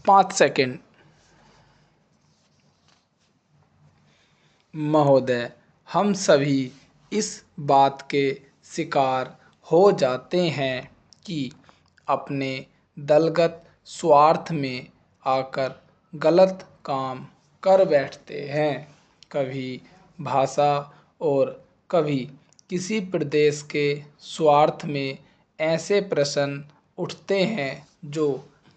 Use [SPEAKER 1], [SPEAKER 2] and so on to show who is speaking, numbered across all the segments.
[SPEAKER 1] 5 second. महोदय, हम सभी इस बात के शिकार हो जाते हैं कि अपने दलगत स्वार्थ में आकर गलत काम कर बैठते हैं। कभी भाषा और कभी किसी प्रदेश के स्वार्थ में ऐसे प्रश्न उठते हैं जो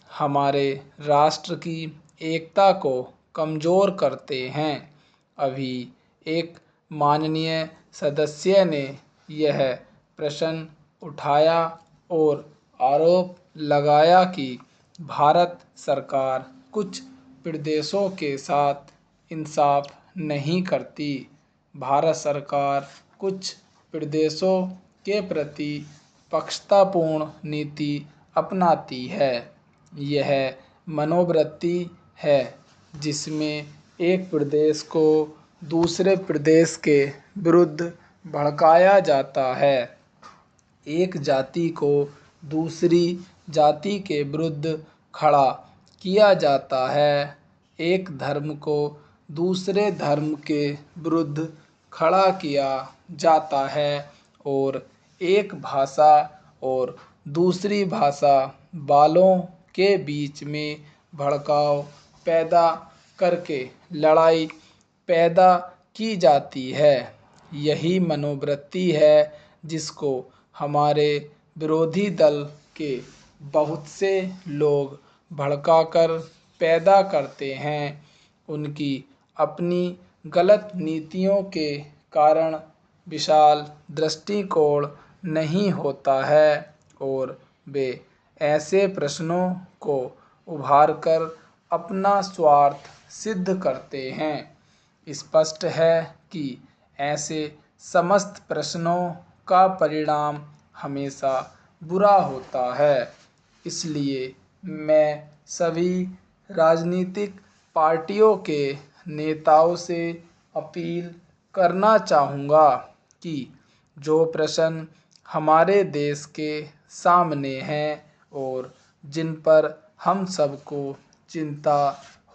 [SPEAKER 1] हमारे राष्ट्र की एकता को कमज़ोर करते हैं। अभी एक माननीय सदस्य ने यह प्रश्न उठाया और आरोप लगाया कि भारत सरकार कुछ प्रदेशों के साथ इंसाफ नहीं करती। भारत सरकार कुछ प्रदेशों के प्रति पक्षपातपूर्ण नीति अपनाती है। यह मनोवृत्ति है जिसमें एक प्रदेश को दूसरे प्रदेश के विरुद्ध भड़काया जाता है, एक जाति को दूसरी जाति के विरुद्ध खड़ा किया जाता है, एक धर्म को दूसरे धर्म के विरुद्ध खड़ा किया जाता है और एक भाषा और दूसरी भाषा वालों के बीच में भड़काव पैदा करके लड़ाई पैदा की जाती है। यही मनोवृत्ति है जिसको हमारे विरोधी दल के बहुत से लोग भड़काकर पैदा करते हैं। उनकी अपनी गलत नीतियों के कारण विशाल दृष्टिकोण नहीं होता है और वे ऐसे प्रश्नों को उभारकर अपना स्वार्थ सिद्ध करते हैं। स्पष्ट है कि ऐसे समस्त प्रश्नों का परिणाम हमेशा बुरा होता है। इसलिए मैं सभी राजनीतिक पार्टियों के नेताओं से अपील करना चाहूँगा कि जो प्रश्न हमारे देश के सामने हैं और जिन पर हम सबको चिंता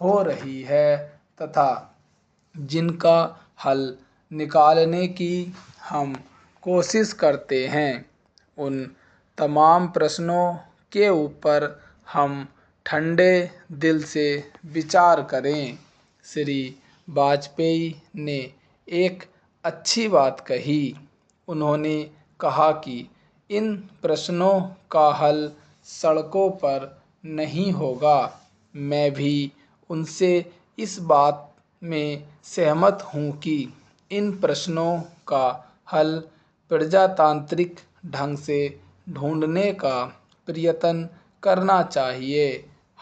[SPEAKER 1] हो रही है तथा जिनका हल निकालने की हम कोशिश करते हैं, उन तमाम प्रश्नों के ऊपर हम ठंडे दिल से विचार करें। श्री वाजपेयी ने एक अच्छी बात कही। उन्होंने कहा कि इन प्रश्नों का हल सड़कों पर नहीं होगा। मैं भी उनसे इस बात में सहमत हूँ कि इन प्रश्नों का हल प्रजातांत्रिक ढंग से ढूंढने का प्रयत्न करना चाहिए।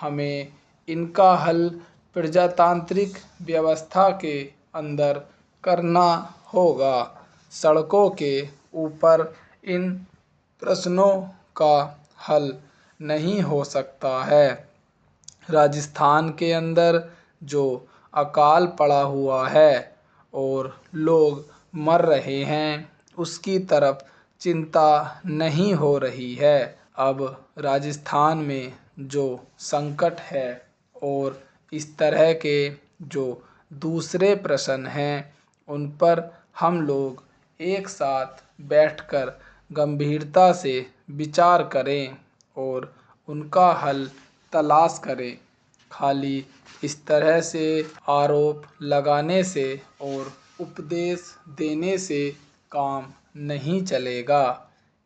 [SPEAKER 1] हमें इनका हल प्रजातांत्रिक व्यवस्था के अंदर करना होगा। सड़कों के ऊपर इन प्रश्नों का हल नहीं हो सकता है। राजस्थान के अंदर जो अकाल पड़ा हुआ है और लोग मर रहे हैं, उसकी तरफ चिंता नहीं हो रही है। अब राजस्थान में जो संकट है और इस तरह के जो दूसरे प्रश्न हैं, उन पर हम लोग एक साथ बैठकर गंभीरता से विचार करें और उनका हल तलाश करें। खाली इस तरह से आरोप लगाने से और उपदेश देने से काम नहीं चलेगा।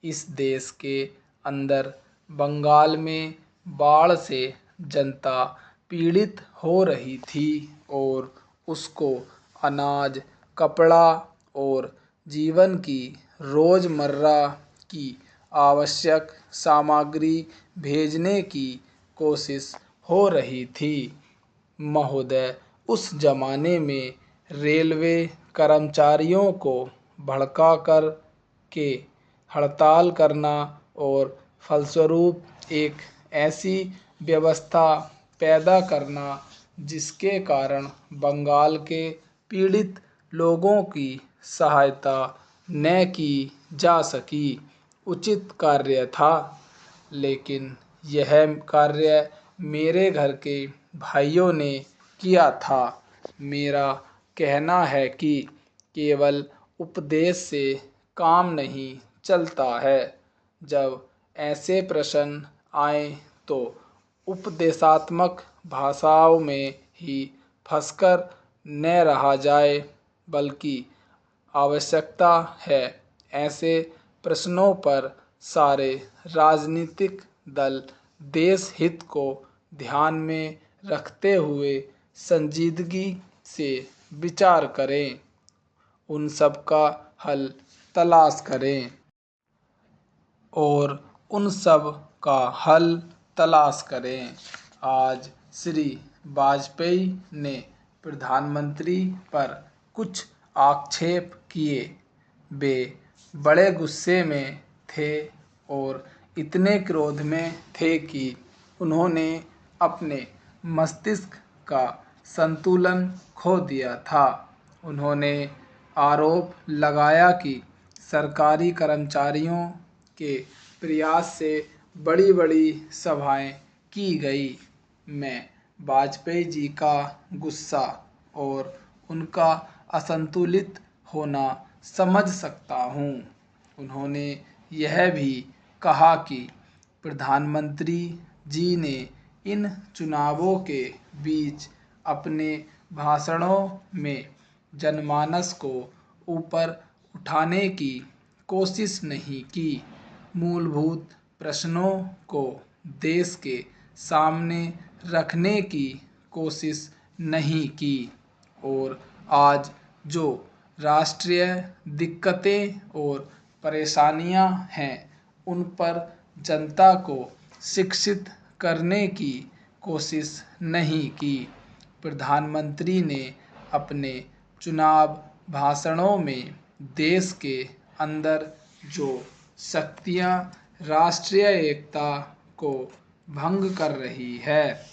[SPEAKER 1] इस देश के अंदर बंगाल में बाढ़ से जनता पीड़ित हो रही थी और उसको अनाज, कपड़ा और जीवन की रोज़मर्रा की आवश्यक सामग्री भेजने की कोशिश हो रही थी। महोदय, उस ज़माने में रेलवे कर्मचारियों को भड़काकर के हड़ताल करना और फलस्वरूप एक ऐसी व्यवस्था पैदा करना जिसके कारण बंगाल के पीड़ित लोगों की सहायता न की जा सकी, उचित कार्य था। लेकिन यह कार्य मेरे घर के भाइयों ने किया था। मेरा कहना है कि केवल उपदेश से काम नहीं चलता है। जब ऐसे प्रश्न आए तो उपदेशात्मक भाषाओं में ही फंसकर न रहा जाए, बल्कि आवश्यकता है ऐसे प्रश्नों पर सारे राजनीतिक दल देश हित को ध्यान में रखते हुए संजीदगी से विचार करें, उन सब का हल तलाश करें और उन सब का हल तलाश करें। आज श्री वाजपेयी ने प्रधानमंत्री पर कुछ आक्षेप किए। वे बड़े गुस्से में थे और इतने क्रोध में थे कि उन्होंने अपने मस्तिष्क का संतुलन खो दिया था। उन्होंने आरोप लगाया कि सरकारी कर्मचारियों के प्रयास से बड़ी-बड़ी सभाएं की गई। मैं वाजपेयी जी का गुस्सा और उनका असंतुलित होना समझ सकता हूँ। उन्होंने यह भी कहा कि प्रधानमंत्री जी ने इन चुनावों के बीच अपने भाषणों में जनमानस को ऊपर उठाने की कोशिश नहीं की, मूलभूत प्रश्नों को देश के सामने रखने की कोशिश नहीं की और आज जो राष्ट्रीय दिक्कतें और परेशानियां हैं, उन पर जनता को शिक्षित करने की कोशिश नहीं की। प्रधानमंत्री ने अपने चुनाव भाषणों में देश के अंदर जो शक्तियां राष्ट्रीय एकता को भंग कर रही है,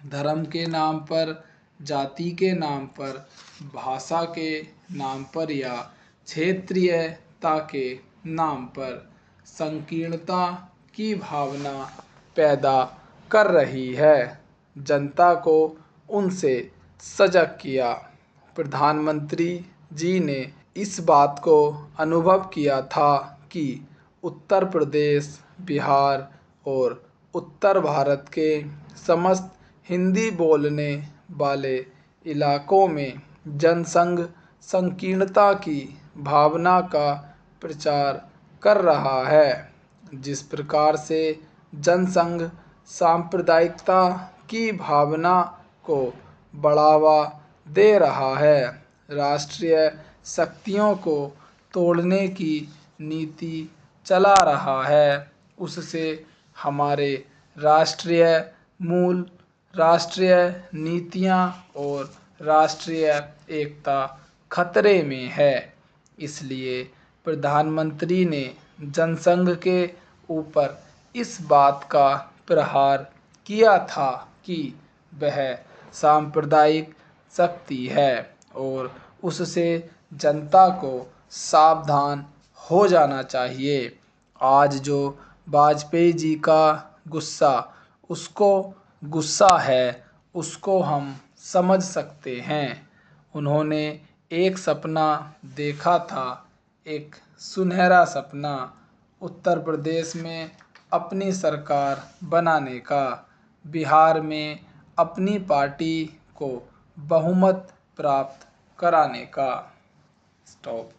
[SPEAKER 1] धर्म के नाम पर, जाति के नाम पर, भाषा के नाम पर या क्षेत्रीयता के नाम पर संकीर्णता की भावना पैदा कर रही है, जनता को उनसे सजग किया। प्रधानमंत्री जी ने इस बात को अनुभव किया था कि उत्तर प्रदेश, बिहार और उत्तर भारत के समस्त हिंदी बोलने वाले इलाकों में जनसंघ संकीर्णता की भावना का प्रचार कर रहा है। जिस प्रकार से जनसंघ सांप्रदायिकता की भावना को बढ़ावा दे रहा है, राष्ट्रीय शक्तियों को तोड़ने की नीति चला रहा है, उससे हमारे राष्ट्रीय मूल, राष्ट्रीय नीतियां और राष्ट्रीय एकता खतरे में है। इसलिए प्रधानमंत्री ने जनसंघ के ऊपर इस बात का प्रहार किया था कि वह सांप्रदायिक शक्ति है और उससे जनता को सावधान हो जाना चाहिए। आज जो वाजपेयी जी का गुस्सा है, उसको हम समझ सकते हैं। उन्होंने एक सपना देखा था, एक सुनहरा सपना, उत्तर प्रदेश में अपनी सरकार बनाने का, बिहार में अपनी पार्टी को बहुमत प्राप्त कराने का। स्टॉप।